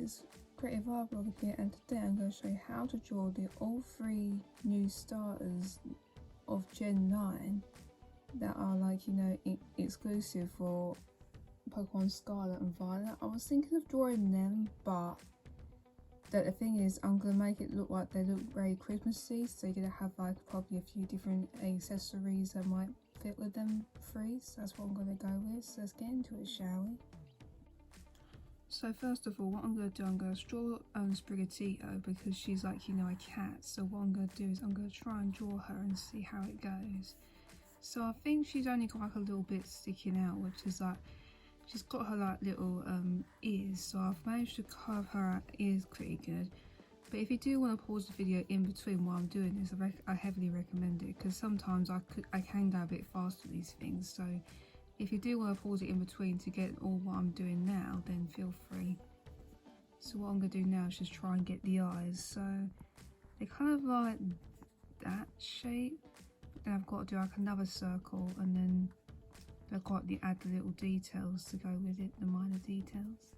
it's Creative Art Blog here, and today I'm going to show you how to draw all three new starters of Gen 9 that are exclusive for Pokemon Scarlet and Violet. I was thinking of drawing them, but the thing is I'm going to make it look like they look very Christmassy, so you're going to have probably a few different accessories that might fit with them three, so that's what I'm going to go with. So let's get into it, shall we? So first of all, what I'm going to do, I'm going to draw Sprigatito because she's a cat. So what I'm going to do is I'm going to try and draw her and see how it goes. So I think she's only got a little bit sticking out, which is she's got her little ears. So I've managed to carve her ears pretty good. But if you do want to pause the video in between while I'm doing this, I heavily recommend it, because sometimes I can go a bit fast with these things. So if you do want to pause it in between to get all what I'm doing now, then feel free. So what I'm going to do now is just try and get the eyes. So they're kind of like that shape. But then I've got to do another circle, and then I've got to add the little details to go with it, the minor details.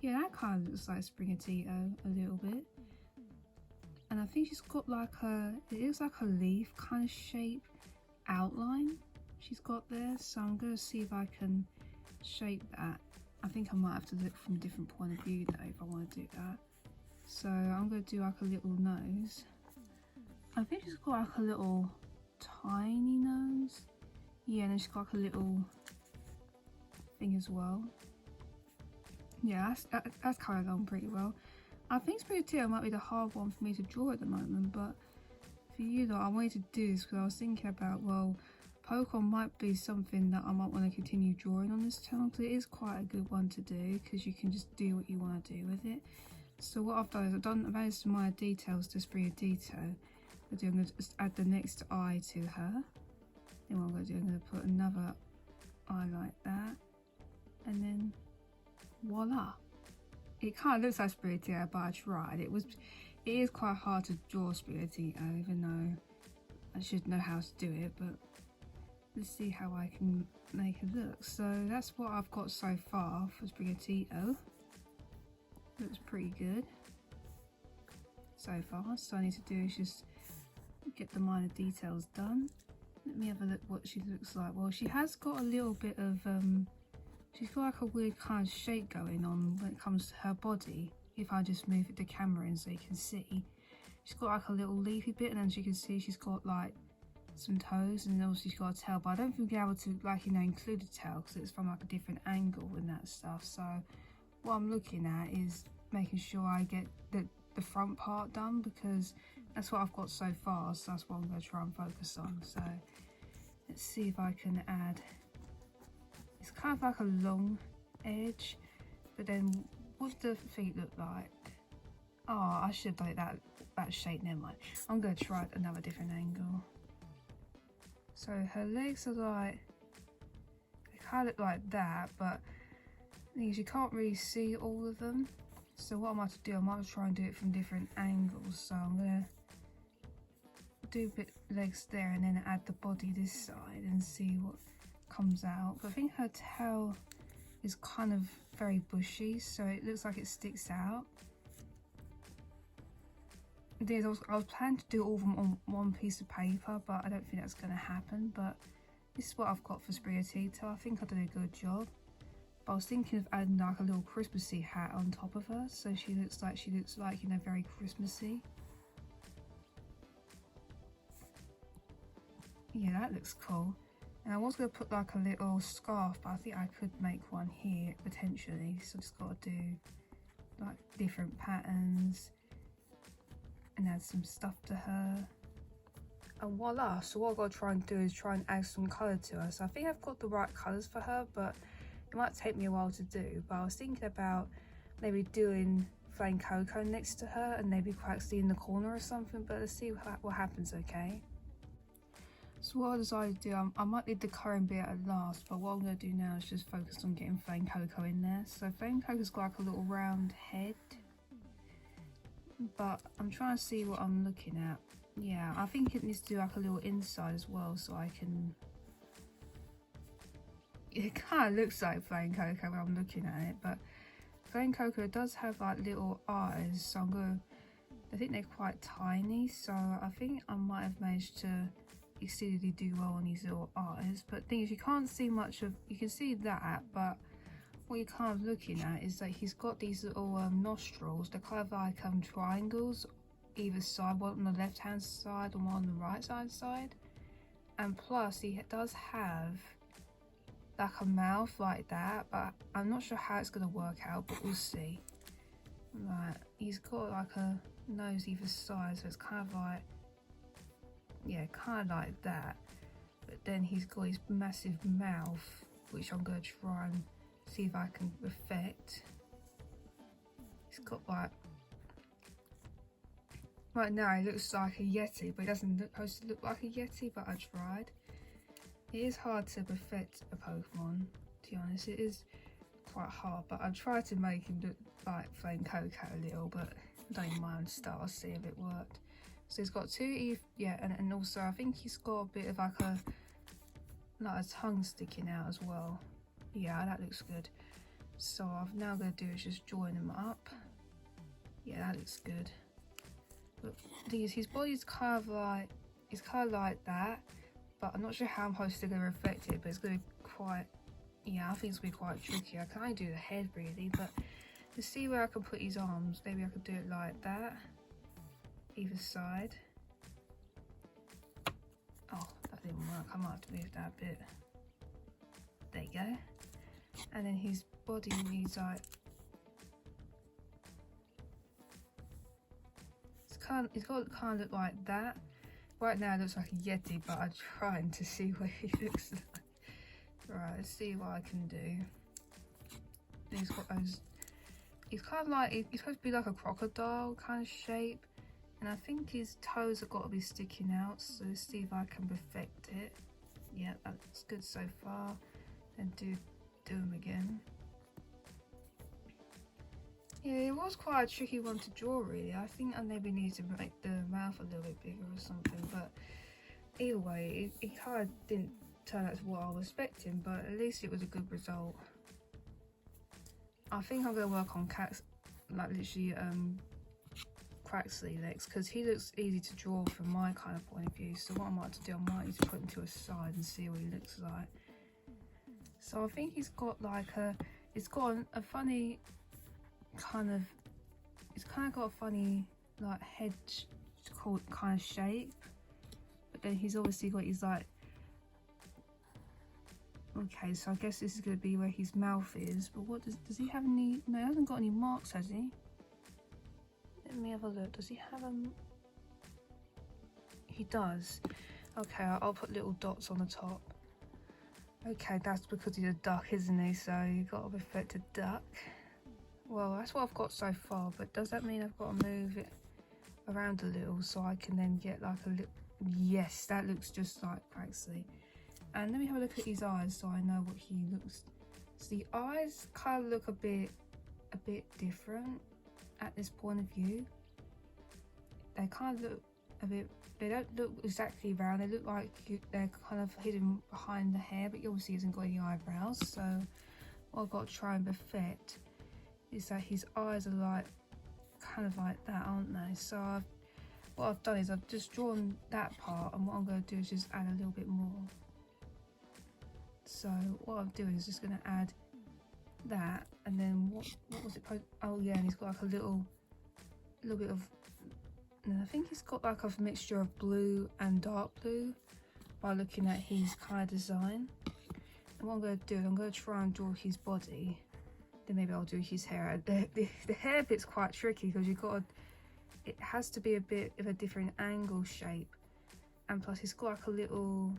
Yeah, that kind of looks like Sprigatito a little bit. And I think she's got it looks like a leaf kind of shape outline she's got there, so I'm going to see if I can shape that. I think I might have to look from a different point of view though if I want to do that. So I'm going to do a little nose. I think she's got a little tiny nose. Yeah, and then she's got a little thing as well. Yeah, that's kind of done pretty well. I think Sprigatito might be the hard one for me to draw at the moment, but for you though, I wanted to do this because I was thinking about, well, Pokemon might be something that I might want to continue drawing on this channel, because it is quite a good one to do, because you can just do what you want to do with it. So what I've done is I've added some minor details to Sprigatito. I'm going to just add the next eye to her. Then what I'm going to do, I'm going to put another eye like that, and then voila. It kind of looks like Sprigatito, but I tried. It is quite hard to draw Sprigatito, even though I should know how to do it, but let's see how I can make it look. So that's what I've got so far for Sprigatito. Looks pretty good so far. So I need to do is just get the minor details done. Let me have a look what she looks like. Well, she has got a little bit of she's got a weird kind of shape going on when it comes to her body. If I just move the camera in so you can see, she's got a little leafy bit, and then as you can see she's got some toes, and also she's got a tail, but I don't think we'll be able to include a tail because it's from a different angle and that stuff. So what I'm looking at is making sure I get the front part done, because that's what I've got so far, so that's what I'm going to try and focus on. So let's see if I can add, it's kind of like a long edge, but then what's the feet look like? Oh, I should have done it that shape, never mind. I'm going to try another different angle. So her legs are they kind of look like that, but the thing is you can't really see all of them. So what I might have to do, I might try and do it from different angles. So I'm going to do a bit legs there and then add the body this side and see what comes out. But I think her tail is kind of very bushy, so it looks like it sticks out. I was planning to do all of them on one piece of paper, but I don't think that's going to happen. But this is what I've got for Sprigatito. I think I did a good job. But I was thinking of adding a little Christmassy hat on top of her, so she looks like very Christmassy. Yeah, that looks cool. And I was going to put a little scarf, but I think I could make one here potentially. So I've just got to do different patterns and add some stuff to her, and voila. So what I've got to try and do is try and add some colour to her. So I think I've got the right colours for her, but it might take me a while to do. But I was thinking about maybe doing Flame Cocoa next to her and maybe actually in the corner or something, but let's see what happens, okay? So what I decided to do, I might leave the colouring bit at last, but what I'm going to do now is just focus on getting Flame Cocoa in there. So Flame Cocoa's got a little round head, but I'm trying to see what I'm looking at. Yeah, I think it needs to do a little inside as well, so I can It kind of looks like Flame Cocoa when I'm looking at it, but Flame Cocoa does have like little eyes, so I think they're quite tiny, so I think I might have managed to exceedingly do well on these little eyes. But the thing is, you can't see much of, you can see that, but what you're kind of looking at is that he's got these little nostrils. They're kind of like triangles either side, one on the left hand side and one on the right side. And plus he does have like a mouth like that, but I'm not sure how it's going to work out, but we'll see. Right, he's got like a nose either side, so it's kind of like, yeah, kind of like that. But then he's got his massive mouth, which I'm going to try and see if I can perfect. He's got like, right now he looks like a Yeti, but he doesn't supposed to look like a Yeti, but I tried. It is hard to perfect a Pokemon, to be honest. It is quite hard, but I tried to make him look like Flame Cocoa a little, but I don't mind start. I'll see if it worked. So he's got two yeah, and also I think he's got a bit of like a tongue sticking out as well. Yeah, that looks good. So I've now going to do is just join them up. Yeah, that looks good. But his body's kind of like, it's kind of like that, but I'm not sure how I'm supposed to go affect it, but it's going to be quite, yeah, I think it's going to be quite tricky. I can only do the head really, but to see where I can put his arms, maybe I could do it like that, either side. Oh, that didn't work. I might have to move that a bit. There you go. And then his body needs like, it's got to kind of look like that. Right now it looks like a Yeti, but I'm trying to see what he looks like. Right, let's see what I can do. He's got those, he's kind of like, he's supposed to be like a crocodile kind of shape. And I think his toes have got to be sticking out, so let's see if I can perfect it. Yeah, that looks good so far. And do them again. Yeah, it was quite a tricky one to draw really. I think I maybe need to make the mouth a little bit bigger or something, but either way, it kind of didn't turn out to what I was expecting, but at least it was a good result. I think I'm going to work on Cat's, like literally Quaxley next, because he looks easy to draw from my kind of point of view. So what I might have to do, I might need to put him to a side and see what he looks like. So I think he's got like it's got a funny kind of, it's kind of got a funny like head kind of shape, but then he's obviously got his like, okay, so I guess this is going to be where his mouth is, but what does he have any, no, he hasn't got any marks, has he? Let me have a look. Does he have he does. Okay, I'll put little dots on the top. Okay, that's because he's a duck, isn't he? So you've got to perfect a duck. Well, that's what I've got so far, but does that mean I've got to move it around a little so I can then get like a little, yes, that looks just like Quaxley. And let me have a look at his eyes so I know what he looks. So the eyes kind of look a bit different at this point of view. They kind of look a bit, they don't look exactly round, they look like they're kind of hidden behind the hair, but he obviously hasn't got any eyebrows. So what I've got to try and perfect is that his eyes are like, kind of like that, aren't they? So what I've done is I've just drawn that part, and what I'm going to do is just add a little bit more. So what I'm doing is just going to add that, and then what was it? Oh yeah, and he's got like a little bit of, and I think he's got like a mixture of blue and dark blue by looking at his kind of design. And what I'm going to do is I'm going to try and draw his body, then maybe I'll do his hair. The hair bit's quite tricky because you've got to, it has to be a bit of a different angle shape, and plus it's got like a little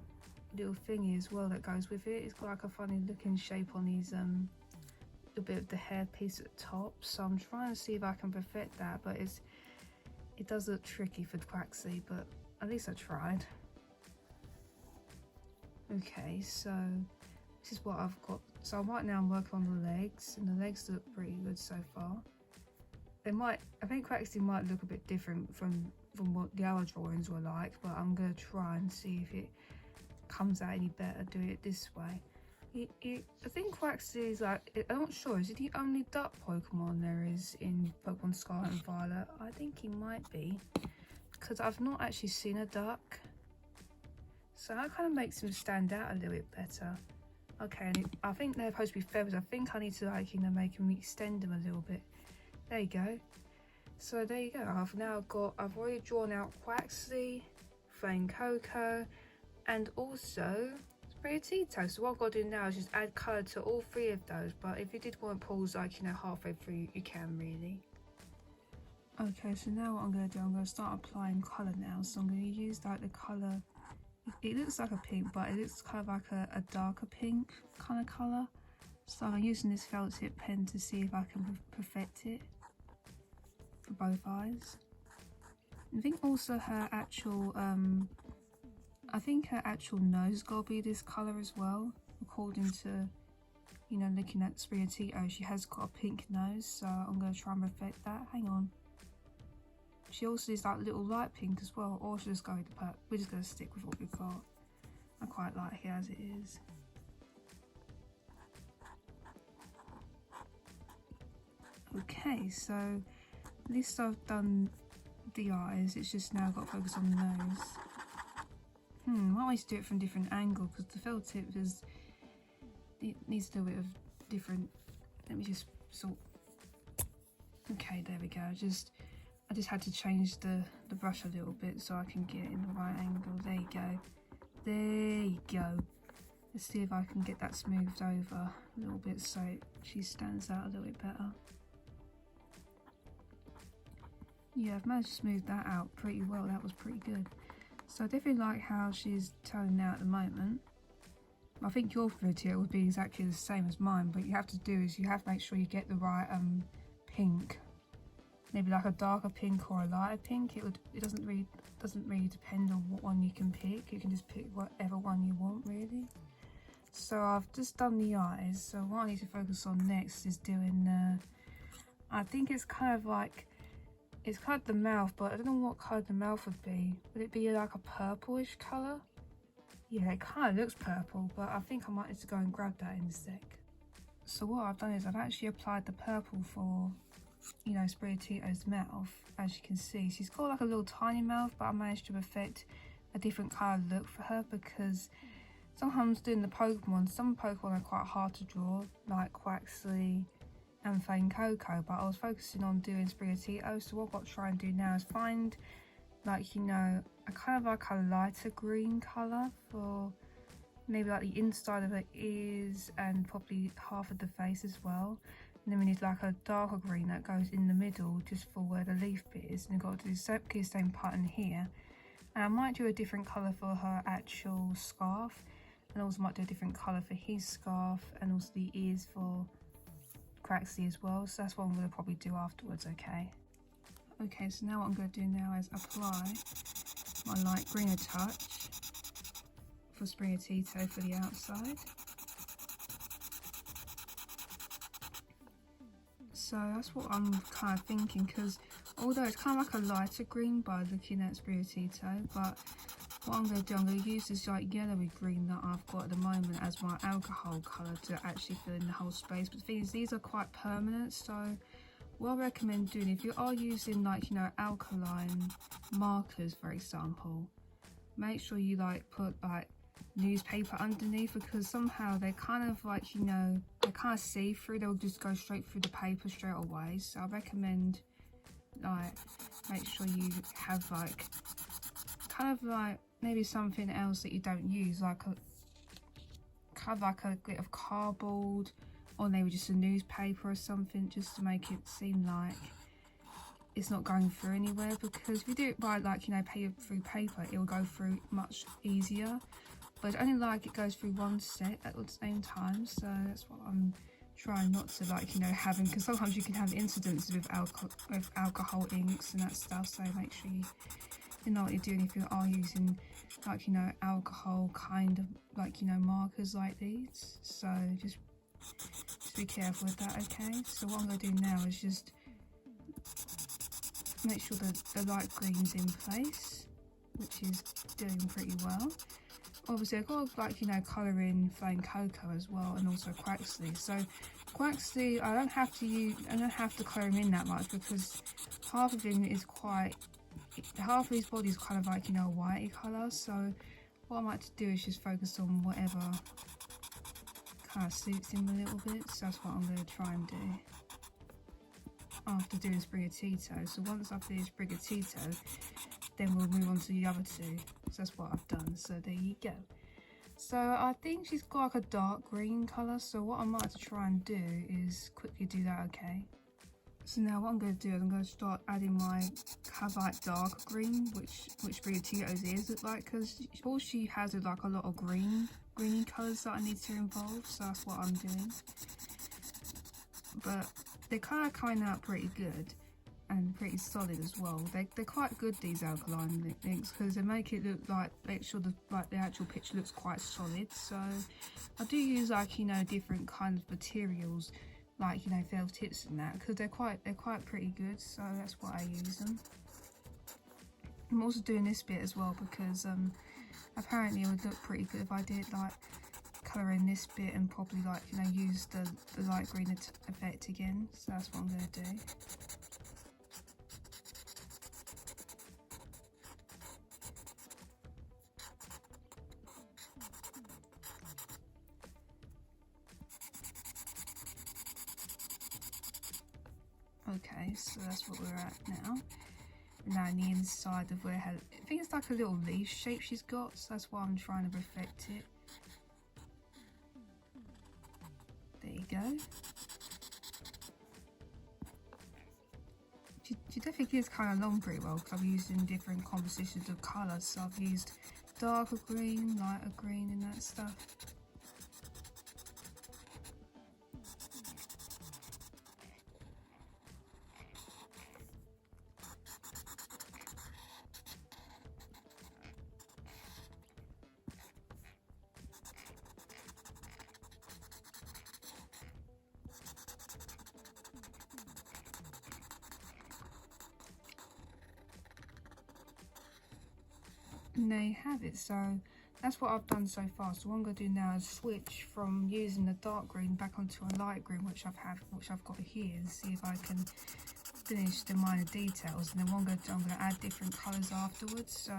thingy as well that goes with it. It's got like a funny looking shape on his a bit of the hair piece at the top, so I'm trying to see if I can perfect that, but it does look tricky for Quaxley, but at least I tried. Okay, so this is what I've got. So right now I'm working on the legs, and the legs look pretty good so far. They might, I think Quaxley might look a bit different from what the other drawings were like, but I'm going to try and see if it comes out any better, do it this way. I think Quaxly is like, I'm not sure, is he the only duck Pokemon there is in Pokemon Scarlet and Violet? I think he might be, because I've not actually seen a duck. So that kind of makes him stand out a little bit better. Okay, and I think they're supposed to be feathers. I think I need to, like, you know, make them extend them a little bit. There you go. So there you go. I've already drawn out Quaxly, Flame Coco, and also Sprigatito. So what I've got to do now is just add colour to all three of those. But if you did want to pause, like, you know, halfway through, you can really. Okay, so now what I'm going to do, I'm going to start applying colour now. So I'm going to use like the colour. It looks like a pink, but it looks kind of like a darker pink kind of colour. So I'm using this felt tip pen to see if I can perfect it for both eyes. I think also her actual, I think her actual nose has got to be this colour as well. According to, you know, looking at Sprigatito, she has got a pink nose, so I'm going to try and perfect that. Hang on. She also is like little light pink as well, or she'll just go with the purple. We're just going to stick with what we've got. I quite like it as it is. Okay, so at least I've done the eyes, it's just now got to focus on the nose. I might need to do it from a different angle because the felt tip it needs a little bit of different. Let me just sort. Okay, there we go. I just had to change the brush a little bit so I can get it in the right angle. There you go. There you go. Let's see if I can get that smoothed over a little bit so she stands out a little bit better. Yeah, I've managed to smooth that out pretty well. That was pretty good. So I definitely like how she's turning out at the moment. I think your video would be exactly the same as mine, but you have to do is you have to make sure you get the right pink. Maybe like a darker pink or a lighter pink. It doesn't really depend on what one you can pick. You can just pick whatever one you want really. So I've just done the eyes. So what I need to focus on next is doing I think it's kind of like, it's kind of the mouth, but I don't know what colour the mouth would be. Would it be like a purplish colour? Yeah, it kind of looks purple, but I think I might need to go and grab that in a sec. So what I've done is I've actually applied the purple for, you know, Sprigatito's mouth. As you can see, she's got like a little tiny mouth, but I managed to perfect a different colour look for her because sometimes doing the Pokemon, some Pokemon are quite hard to draw, like Quaxly and Flame Coco, but I was focusing on doing Sprigatito. So what I've got to try and do now is find, like, you know, a kind of like a lighter green colour for maybe like the inside of her ears and probably half of the face as well. And then we need like a darker green that goes in the middle just for where the leaf bit is. And we've got to do exactly the same pattern here. And I might do a different colour for her actual scarf, and also might do a different colour for his scarf, and also the ears for Quaxly as well. So that's what I'm going to probably do afterwards. Okay, so now what I'm going to do now is apply my light greener touch for Sprigatito for the outside. So that's what I'm kind of thinking, because although it's kind of like a lighter green by looking at Sprigatito, but what I'm going to do, I'm going to use this like yellowy green that I've got at the moment as my alcohol colour to actually fill in the whole space. But the thing is, these are quite permanent, so what I recommend doing, if you are using like, you know, alkaline markers for example, make sure you like put like newspaper underneath, because somehow they kind of like, you know, they kind of see through, they'll just go straight through the paper straight away. So I recommend like make sure you have like kind of like maybe something else that you don't use, like a kind of like a bit of cardboard or maybe just a newspaper or something, just to make it seem like it's not going through anywhere. Because if you do it by like, you know, through paper, it will go through much easier, but it's only like it goes through one set at the same time. So that's what I'm trying not to like, you know, having, because sometimes you can have incidents with alcohol inks and that stuff. So make sure you know what you're doing if you are using like, you know, alcohol kind of like, you know, markers like these. So just be careful with that. Okay, so what I'm going to do now is just make sure that the light green's in place, which is doing pretty well. obviously I've got to, like, you know, colour in Flame Cocoa as well, and also Quaxley. So Quaxley, I don't have to colour him in that much, because half of him is half of his body is kind of like, you know, a whitey colour. So what I like to do is just focus on whatever kind of suits him a little bit. So that's what I'm going to try and do after doing Sprigatito. So once I finish Sprigatito, then we'll move on to the other two. So that's what I've done. So there you go. So I think she's got like a dark green colour. So what I might have to try and do is quickly do that, okay? So now what I'm going to do is I'm going to start adding my kind of like dark green, which Sprigatito's ears look like, because all she has is like a lot of greeny colours that I need to involve. So that's what I'm doing. But they're kind of coming out pretty good and pretty solid as well. They're quite good, these alkaline inks, because they make it look like, make sure the actual picture looks quite solid. So I do use, like, you know, different kinds of materials, like, you know, felt tips and that, because they're quite pretty good. So that's why I use them. I'm also doing this bit as well because apparently it would look pretty good if I did like colour in this bit and probably, like, you know, use the light green effect again. So that's what I'm going to do. Okay, so that's what we're at now. Now in the inside of where her, I think it's like a little leaf shape she's got, so that's why I'm trying to reflect it. There you go. She definitely is kind of long pretty well, because I've used in different compositions of colours. So I've used darker green, lighter green and that stuff. And there you have it. So that's what I've done so far. So what I'm going to do now is switch from using the dark green back onto a light green, which I've got here, and see if I can finish the minor details. And then what I'm going to add different colours afterwards. So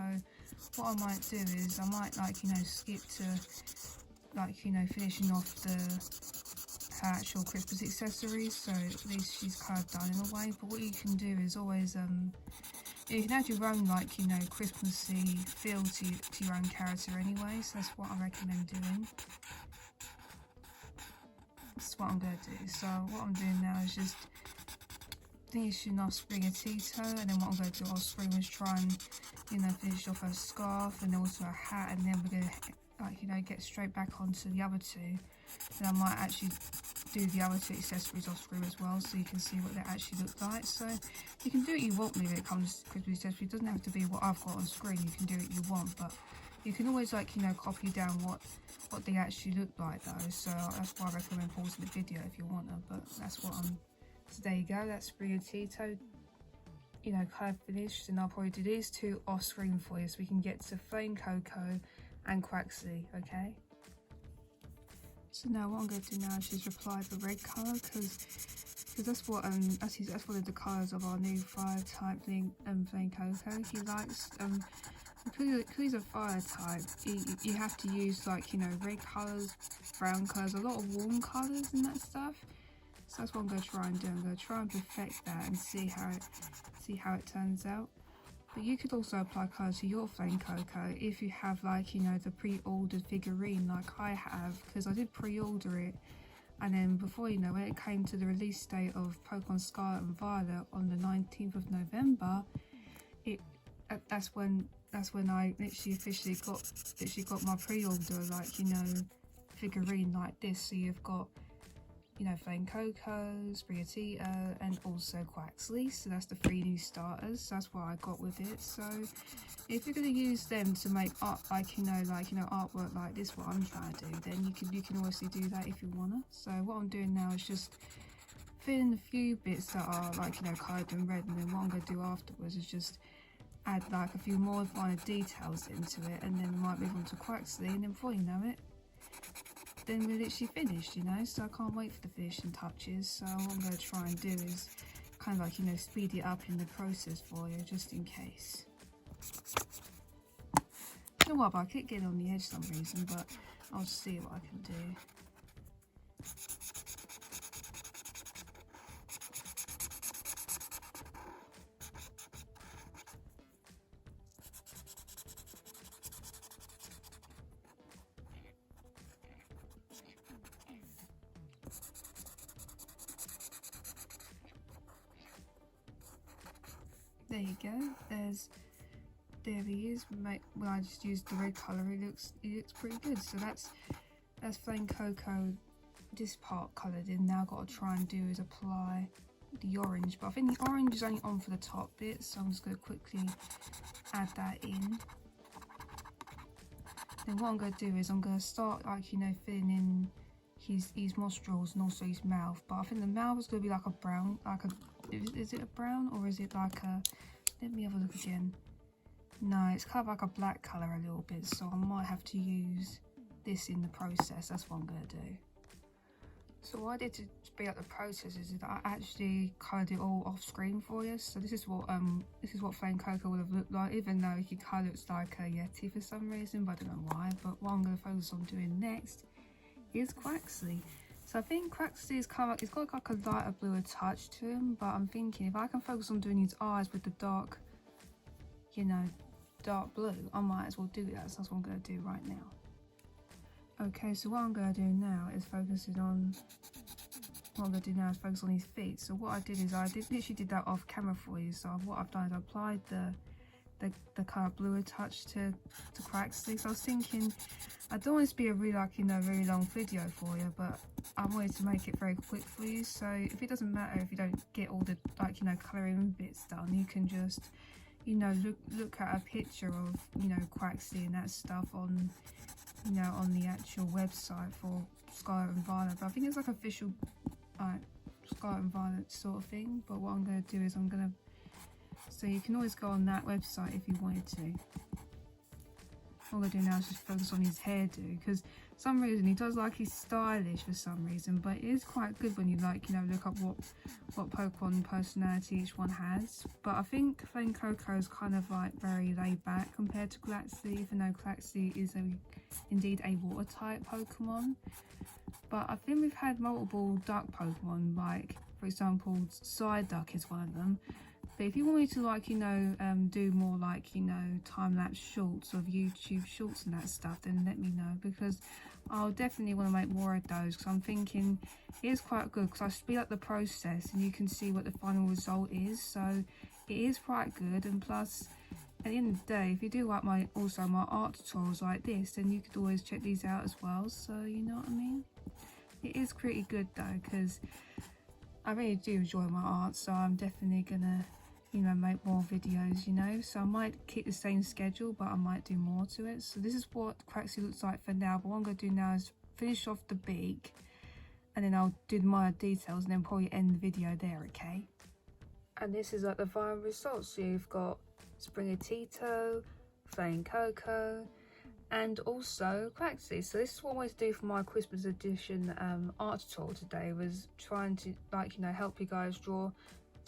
what I might do is I might, like, you know, skip to, like, you know, finishing off her actual Christmas accessories. So at least she's kind of done in a way. But what you can do is always you can add your own, like, you know, Christmassy feel to your own character anyway, so that's what I recommend doing. That's what I'm going to do. So what I'm doing now is just finishing off Sprigatito, and then what I'm going to do off screen is try and, you know, finish off her scarf and also her hat, and then we're going to, like, you know, get straight back onto the other two. And I might actually do the other two accessories off screen as well, so you can see what they actually look like. So you can do what you want when it comes to Christmas accessories. It doesn't have to be what I've got on screen. You can do what you want, but you can always, like, you know, copy down what they actually look like though. So that's why I recommend pausing the video if you want them. But that's what I'm. So there you go. That's Sprigatito, you know, kind of finished, and I'll probably do these two off screen for you so we can get to Flame Cocoa and Quaxley. Okay. So now what I'm going to do now is just apply the red colour, because that's what that's one of the colours of our new fire type thing, Flame Cocoa. He likes because he's a fire type, you have to use, like, you know, red colours, brown colours, a lot of warm colours and that stuff. So that's what I'm going to try and do. I'm going to try and perfect that and see how it turns out. But you could also apply colours to your Flame Cocoa if you have, like, you know, the pre-ordered figurine like I have, because I did pre-order it, and then before, you know, when it came to the release date of Pokémon Scarlet and Violet on the 19th of November, that's when I literally officially got my pre-order, like, you know, figurine like this. So you've got, you know, Flame Cocoa, Sprigatito, and also Quaxley. So that's the 3 new starters. So that's what I got with it. So if you're going to use them to make art, like, you know, artwork like this, what I'm trying to do, then you can obviously do that if you wanna. So what I'm doing now is just fill in a few bits that are, like, you know, coloured in red, and then what I'm going to do afterwards is just add like a few more finer details into it, and then we might move on to Quaxley, and then before you know it, then we're literally finished, you know. So I can't wait for the finishing touches. So what I'm going to try and do is kind of like, you know, speed it up in the process for you, just in case. You know what, but I keep getting on the edge for some reason, but I'll see what I can do. There you go. There he is. When I just used the red colour, it looks pretty good. So that's Flame Cocoa. This part coloured in. Now I've got to try and do is apply the orange, but I think the orange is only on for the top bit, so I'm just going to quickly add that in. Then what I'm going to do is I'm going to start, like, you know, filling in his nostrils and also his mouth. But I think the mouth is going to be like a brown, like a, is it a brown or is it like a, let me have a look again. No, it's kind of like a black colour a little bit, so I might have to use this in the process. That's what I'm going to do. So what I did to speed up the process is that I actually coloured it all off screen for you. So this is what Flame Cocoa would have looked like, even though he kind of looks like a Yeti for some reason, but I don't know why. But what I'm going to focus on doing next is Quaxley. So I think Quaxley is kind of, it's got like a lighter bluer touch to him, but I'm thinking if I can focus on doing his eyes with the dark, you know, dark blue, I might as well do that. So that's what I'm going to do right now. Okay, so what I'm going to do now is focus on his feet. So what I did is I literally did that off camera for you. So what I've done is I applied the kind of bluer touch to Quaxley. So I was thinking, I don't want this to be a really, like, you know, really long video for you, but I wanted to make it very quick for you. So if it doesn't matter if you don't get all the, like, you know, colouring bits done, you can just, you know, look at a picture of, you know, Quaxley and that stuff on, you know, on the actual website for Scarlet and Violet. But I think it's like official Scarlet and Violet sort of thing. But what I'm going to do is so you can always go on that website if you wanted to. What I'm going to do now is just focus on his hairdo, because for some reason he does like he's stylish for some reason, but it is quite good when you, like, you know, look up what Pokemon personality each one has. But I think Flame Cocoa is kind of like very laid back compared to Quaxley, even though Quaxley is indeed a water type Pokemon. But I think we've had multiple duck Pokemon, like for example Psyduck is one of them. But if you want me to, like, you know, do more, like, you know, time-lapse shorts of YouTube shorts and that stuff, then let me know, because I'll definitely want to make more of those, because I'm thinking it is quite good, because I speed up the process and you can see what the final result is. So it is quite good, and plus at the end of the day, if you do like my art tutorials like this, then you could always check these out as well. So you know what I mean? It is pretty good though, because I really do enjoy my art, so I'm definitely gonna, you know, make more videos, you know. So I might keep the same schedule, but I might do more to it. So this is what Quaxley looks like for now, but what I'm going to do now is finish off the beak, and then I'll do the minor details and then probably end the video there, okay? And this is like the final results. So you've got Springatito, Flame Cocoa, and also Quaxley. So this is what I wanted to do for my Christmas edition art tutorial today, was trying to, like, you know, help you guys draw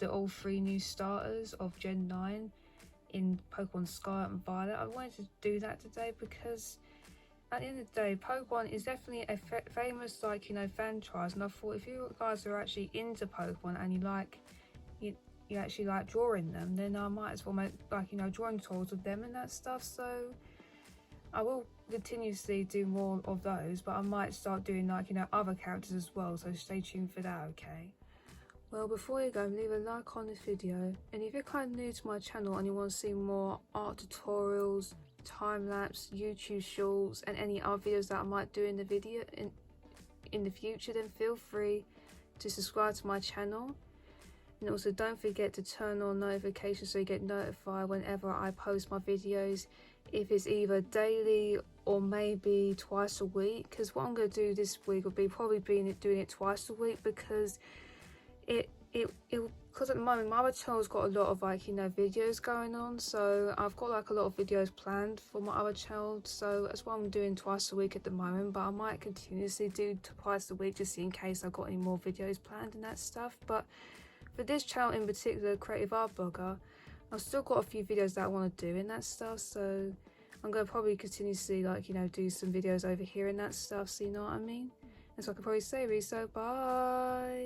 all 3 new starters of Gen 9 in Pokemon Scarlet and Violet. I wanted to do that today because at the end of the day, Pokemon is definitely a famous, like, you know, franchise, and I thought if you guys are actually into Pokemon and you actually like drawing them, then I might as well make, like, you know, drawing tutorials of them and that stuff. So I will continuously do more of those, but I might start doing, like, you know, other characters as well, so stay tuned for that, okay? Well, before you go, leave a like on this video, and if you're kind of new to my channel and you want to see more art tutorials, time-lapse, YouTube shorts, and any other videos that I might do in the video in the future, then feel free to subscribe to my channel. And also don't forget to turn on notifications so you get notified whenever I post my videos, if it's either daily or maybe twice a week. Because what I'm going to do this week will be probably doing it twice a week, because it because at the moment my other channel's got a lot of like, you know, videos going on, so I've got like a lot of videos planned for my other channel, so that's what I'm doing twice a week at the moment, but I might continuously do twice a week just in case I've got any more videos planned and that stuff. But for this channel in particular, Creative Art Blogger, I've still got a few videos that I want to do in that stuff, so I'm going to probably continuously, like, you know, do some videos over here and that stuff, so you know what I mean? And so I can probably say, so bye!